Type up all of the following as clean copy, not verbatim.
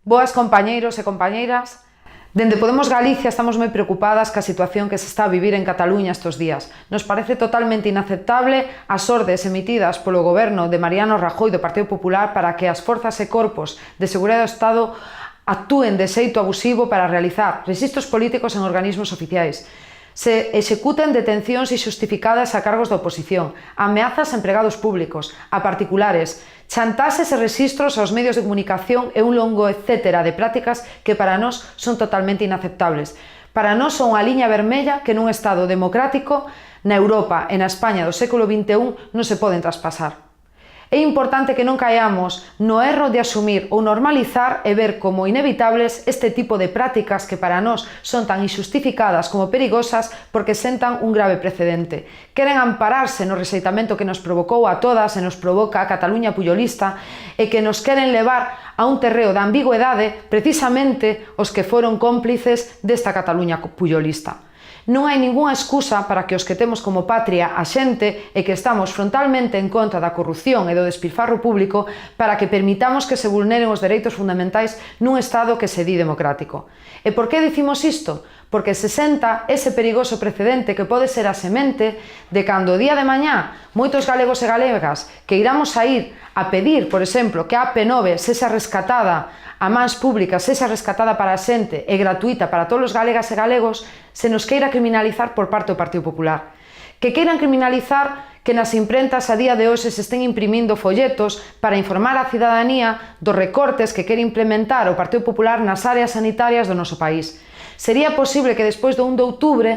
Boas compañeiros e compañeiras, dende Podemos Galicia estamos moi preocupadas ca situación que se está a vivir en Cataluña estes días. Nos parece totalmente inaceptable as ordes emitidas polo goberno de Mariano Rajoy do Partido Popular para que as forzas e corpos de seguridade do Estado actúen de xeito abusivo para realizar rexistros políticos en organismos oficiais. Se executen detencións injustificadas a cargos da oposición, ameazas a empregados públicos, a particulares, chantaxes e rexistros aos medios de comunicación e un longo etcétera de prácticas que para nós son totalmente inaceptables. Para nós son a liña vermella que nun Estado democrático, na Europa e na España do século XXI non se poden traspasar. É importante que non caemos no erro de asumir ou normalizar e ver como inevitables este tipo de prácticas que para nós son tan injustificadas como perigosas porque sentan un grave precedente. Queren ampararse no rexeitamento que nos provocou a todas e nos provoca a Cataluña puyolista e que nos queren levar a un terreo de ambigüedade precisamente os que foron cómplices desta Cataluña puyolista. Non hai ningunha excusa para que os que temos como patria a xente e que estamos frontalmente en contra da corrupción e do despilfarro público para que permitamos que se vulneren os dereitos fundamentais nun Estado que se di democrático. E por que dicimos isto? Porque se senta ese perigoso precedente que pode ser a semente de cando o día de mañá moitos galegos e galegas que iramos a ir a pedir, por exemplo, que a AP9 sexa rescatada a mans públicas, sexa rescatada para a xente e gratuita para todos os galegas e galegos, se nos queira criminalizar por parte do Partido Popular. Que queiran criminalizar que nas imprentas a día de hoxe se estén imprimindo folletos para informar a cidadanía dos recortes que quere implementar o Partido Popular nas áreas sanitarias do noso país. Sería posible que despois do 1 de outubro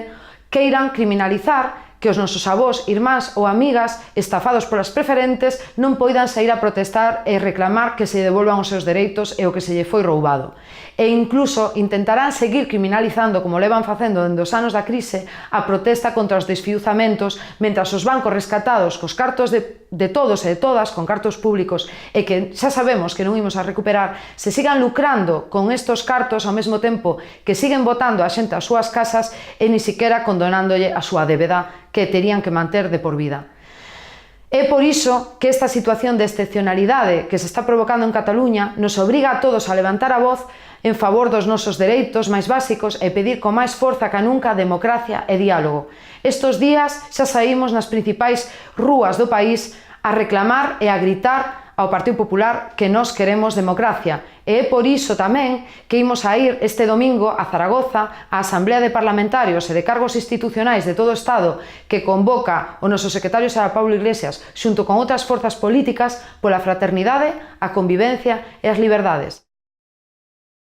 queiran criminalizar que os nosos avós, irmáns ou amigas estafados polas preferentes non poidan sair a protestar e reclamar que se devolvan os seus dereitos e o que se lle foi roubado. E incluso intentarán seguir criminalizando, como levan facendo dende os anos da crise, a protesta contra os desfiuzamentos, mentras os bancos rescatados cos cartos de todos e de todas, con cartos públicos, e que xa sabemos que non imos a recuperar, se sigan lucrando con estos cartos ao mesmo tempo que siguen botando a xente ás súas casas e ni siquiera condonándolle a súa débeda que terían que manter de por vida. É por iso que esta situación de excepcionalidade que se está provocando en Cataluña nos obriga a todos a levantar a voz en favor dos nosos dereitos máis básicos e pedir con máis forza que nunca democracia e diálogo. Estes días xa saímos nas principais rúas do país a reclamar e a gritar ao Partido Popular que nós queremos democracia. E é por iso tamén que imos a ir este domingo a Zaragoza á Asamblea de Parlamentarios e de Cargos Institucionais de todo o Estado que convoca o noso secretario xeral Pablo Iglesias xunto con outras forzas políticas pola fraternidade, a convivencia e as liberdades.